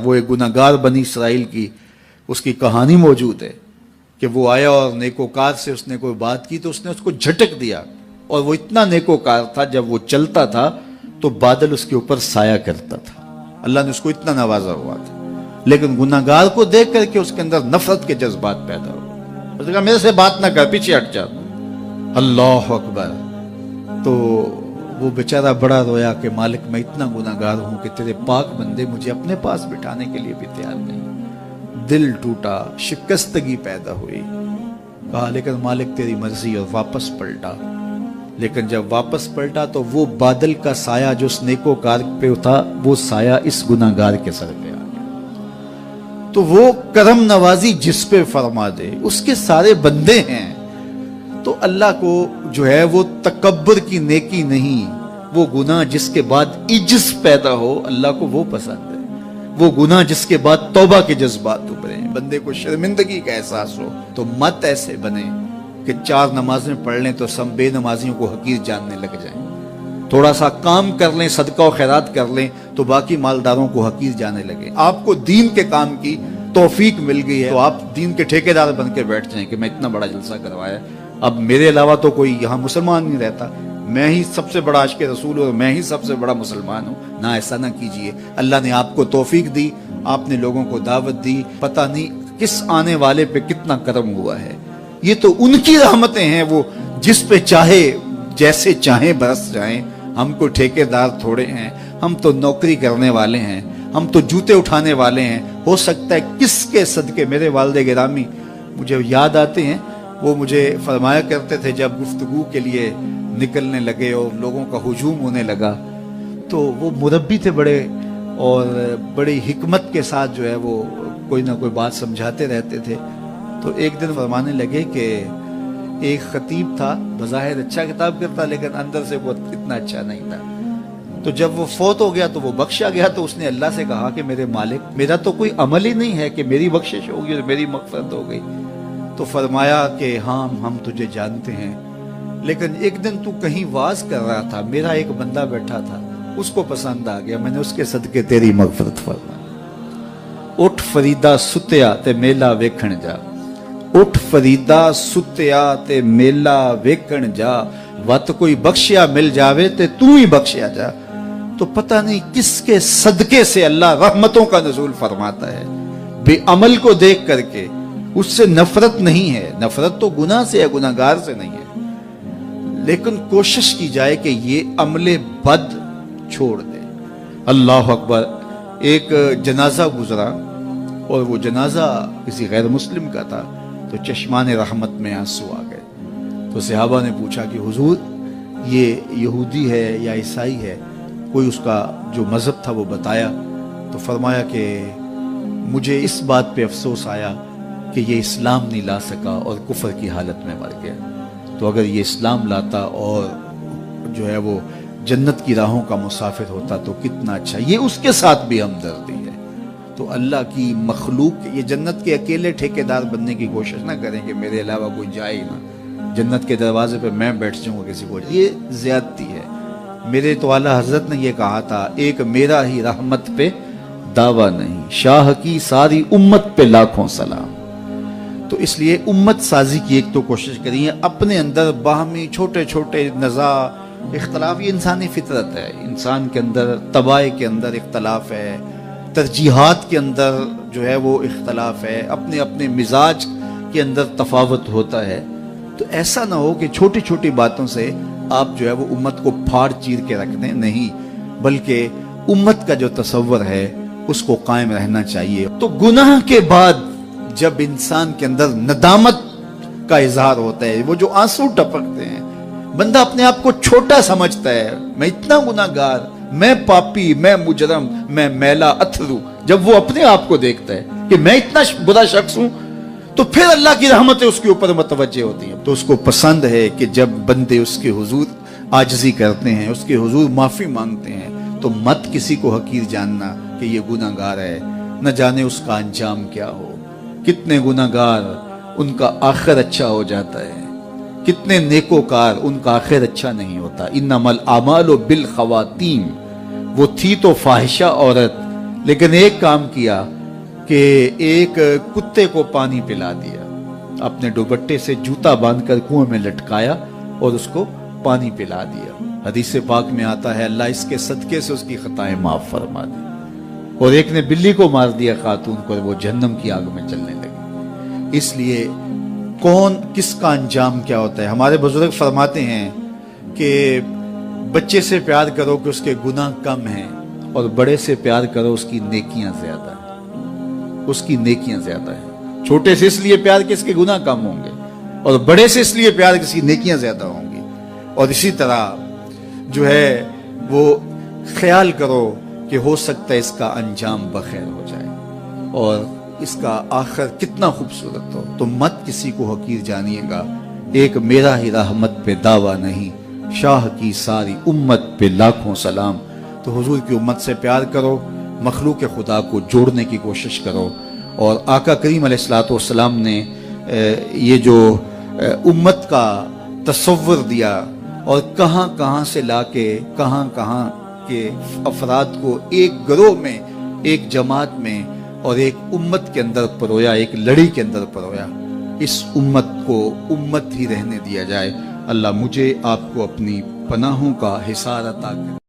وہ ایک گناہگار بنی اسرائیل کی اس کی کہانی موجود ہے کہ وہ آیا اور نیکوکار سے اس نے کوئی بات کی تو اس نے اس کو جھٹک دیا، اور وہ اتنا نیکوکار تھا جب وہ چلتا تھا تو بادل اس کے اوپر سایہ کرتا تھا، اللہ نے اس کو اتنا نوازا ہوا تھا، لیکن گناہگار کو دیکھ کر کے اس کے اندر نفرت کے جذبات پیدا ہوئے، اس نے کہا میرے سے بات نہ کر، پیچھے ہٹ جا، اللہ اکبر۔ تو وہ بیچارہ بڑا رویا کہ مالک میں اتنا گناہگار ہوں کہ تیرے پاک بندے مجھے اپنے پاس بٹھانے کے لیے بھی تیار نہیں۔ دل ٹوٹا، شکستگی پیدا ہوئی، کہا لیکن مالک تیری مرضی، اور واپس پلٹا۔ لیکن جب واپس پلٹا تو وہ بادل کا سایہ جو اس نیکوکار پہ تھا وہ سایہ اس گناہگار کے سر پہ آ گیا۔ تو وہ کرم نوازی جس پہ فرما دے، اس کے سارے بندے ہیں، تو اللہ کو جو ہے وہ تکبر کی نیکی نہیں، وہ گناہ جس کے بعد عجز پیدا ہو اللہ کو وہ پسند ہے، وہ گناہ جس کے بعد توبہ کے جذبات ابھرے، بندے کو شرمندگی کا احساس ہو۔ تو مت ایسے بنے کہ 4 نمازیں پڑھ لیں تو سب بے نمازیوں کو حقیر جاننے لگ جائیں، تھوڑا سا کام کر لیں، صدقہ و خیرات کر لیں تو باقی مالداروں کو حقیر جانے لگے۔ آپ کو دین کے کام کی توفیق مل گئی ہے تو آپ دین کے ٹھیکیدار بن کے بیٹھ جائیں کہ میں اتنا بڑا جلسہ کروایا، اب میرے علاوہ تو کوئی یہاں مسلمان نہیں رہتا، میں ہی سب سے بڑا عاشق رسول ہوں، میں ہی سب سے بڑا مسلمان ہوں۔ نہ، ایسا نہ کیجئے، اللہ نے آپ کو توفیق دی، آپ نے لوگوں کو دعوت دی، پتہ نہیں کس آنے والے پہ کتنا کرم ہوا ہے، یہ تو ان کی رحمتیں ہیں، وہ جس پہ چاہے جیسے چاہیں برس جائیں۔ ہم کو ٹھیکیدار تھوڑے ہیں، ہم تو نوکری کرنے والے ہیں، ہم تو جوتے اٹھانے والے ہیں، ہو سکتا ہے کس کے صدقے۔ میرے والد گرامی مجھے یاد آتے ہیں، وہ مجھے فرمایا کرتے تھے جب گفتگو کے لیے نکلنے لگے اور لوگوں کا ہجوم ہونے لگا تو وہ مربی تھے بڑے، اور بڑی حکمت کے ساتھ جو ہے وہ کوئی نہ کوئی بات سمجھاتے رہتے تھے۔ تو ایک دن فرمانے لگے کہ ایک خطیب تھا، بظاہر اچھا خطاب کرتا لیکن اندر سے وہ اتنا اچھا نہیں تھا، تو جب وہ فوت ہو گیا تو وہ بخشا گیا، تو اس نے اللہ سے کہا کہ میرے مالک میرا تو کوئی عمل ہی نہیں ہے کہ میری بخشش ہوگی اور میری مغفرت ہو گئی۔ تو فرمایا کہ ہاں ہم تجھے جانتے ہیں، لیکن ایک دن تو کہیں واز کر رہا تھا، میرا ایک بندہ بیٹھا تھا، اس کو پسند آ گیا، میں نے اس کے صدقے تیری مغفرت فرمائی۔ اٹھ فریدا ستیا تے میلا ویکھن جا، اٹھ فریدا ستیا تے میلا ویکھن جا، وت کوئی بخشیا مل جاوے تے تو ہی بخشیا جا۔ تو پتہ نہیں کس کے صدقے سے اللہ رحمتوں کا نزول فرماتا ہے، بے عمل کو دیکھ کر کے اس سے نفرت نہیں ہے، نفرت تو گناہ سے ہے، گناہگار سے نہیں ہے، لیکن کوشش کی جائے کہ یہ عمل بد چھوڑ دے۔ اللہ اکبر۔ ایک جنازہ گزرا اور وہ جنازہ کسی غیر مسلم کا تھا، تو چشمان رحمت میں آنسو آ گئے، تو صحابہ نے پوچھا کہ حضور یہ یہودی ہے یا عیسائی ہے، کوئی اس کا جو مذہب تھا وہ بتایا، تو فرمایا کہ مجھے اس بات پہ افسوس آیا کہ یہ اسلام نہیں لا سکا اور کفر کی حالت میں مر گیا، تو اگر یہ اسلام لاتا اور جو ہے وہ جنت کی راہوں کا مسافر ہوتا تو کتنا اچھا۔ یہ اس کے ساتھ بھی ہمدردی ہے۔ تو اللہ کی مخلوق، یہ جنت کے اکیلے ٹھیکیدار بننے کی کوشش نہ کریں کہ میرے علاوہ کوئی جائے ہی نہ، جنت کے دروازے پہ میں بیٹھ جاؤں گا کسی کو، یہ زیادتی ہے۔ میرے تو اعلیٰ حضرت نے یہ کہا تھا، ایک میرا ہی رحمت پہ دعویٰ نہیں، شاہ کی ساری امت پہ لاکھوں سلام۔ تو اس لیے امت سازی کی ایک تو کوشش کریے، اپنے اندر باہمی چھوٹے چھوٹے نزاع اختلاف، یہ انسانی فطرت ہے، انسان کے اندر طبائع کے اندر اختلاف ہے، ترجیحات کے اندر جو ہے وہ اختلاف ہے، اپنے اپنے مزاج کے اندر تفاوت ہوتا ہے۔ تو ایسا نہ ہو کہ چھوٹی چھوٹی باتوں سے آپ جو ہے وہ امت کو پھاڑ چیر کے رکھ دیں، نہیں، بلکہ امت کا جو تصور ہے اس کو قائم رہنا چاہیے۔ تو گناہ کے بعد جب انسان کے اندر ندامت کا اظہار ہوتا ہے، وہ جو آنسو ٹپکتے ہیں، بندہ اپنے آپ کو چھوٹا سمجھتا ہے، میں اتنا گناہگار، میں پاپی، میں مجرم، میں میلا اتھرو، جب وہ اپنے آپ کو دیکھتا ہے کہ میں اتنا برا شخص ہوں، تو پھر اللہ کی رحمتیں اس کے اوپر متوجہ ہوتی ہیں۔ تو اس کو پسند ہے کہ جب بندے اس کے حضور عاجزی کرتے ہیں، اس کے حضور معافی مانگتے ہیں، تو مت کسی کو حقیر جاننا کہ یہ گناہگار ہے، نہ جانے اس کا انجام کیا ہو۔ کتنے گناہگار ان کا آخر اچھا ہو جاتا ہے، کتنے نیکوکار ان کا آخر اچھا نہیں ہوتا۔ انما الاعمال بالخواتیم، وہ تھی تو فاحشہ عورت لیکن ایک کام کیا کہ ایک کتے کو پانی پلا دیا، اپنے دوپٹے سے جوتا باندھ کر کنویں میں لٹکایا اور اس کو پانی پلا دیا۔ حدیث پاک میں آتا ہے اللہ اس کے صدقے سے اس کی خطائیں معاف فرما دی۔ اور ایک نے بلی کو مار دیا خاتون کو، اور وہ جہنم کی آگ میں چلنے لگی۔ اس لیے کون کس کا انجام کیا ہوتا ہے؟ ہمارے بزرگ فرماتے ہیں کہ بچے سے پیار کرو کہ اس کے گناہ کم ہیں، اور بڑے سے پیار کرو اس کی نیکیاں زیادہ ہیں، اس کی نیکیاں زیادہ ہیں۔ چھوٹے سے اس لیے پیار کہ اس کے گناہ کم ہوں گے، اور بڑے سے اس لیے پیار کہ اس کی نیکیاں زیادہ ہوں گی۔ اور اسی طرح جو ہے وہ خیال کرو کہ ہو سکتا ہے اس کا انجام بخیر ہو جائے اور اس کا آخر کتنا خوبصورت ہو۔ تو مت کسی کو حقیر جانیے گا، ایک میرا ہی رحمت پہ دعویٰ نہیں، شاہ کی ساری امت پہ لاکھوں سلام۔ تو حضور کی امت سے پیار کرو، مخلوق خدا کو جوڑنے کی کوشش کرو۔ اور آقا کریم علیہ الصلوۃ والسلام نے یہ جو امت کا تصور دیا اور کہاں کہاں سے لا کے کہاں کہاں کے افراد کو ایک گروہ میں، ایک جماعت میں اور ایک امت کے اندر پرویا، ایک لڑی کے اندر پرویا، اس امت کو امت ہی رہنے دیا جائے۔ اللہ مجھے آپ کو اپنی پناہوں کا حصار عطا کرے۔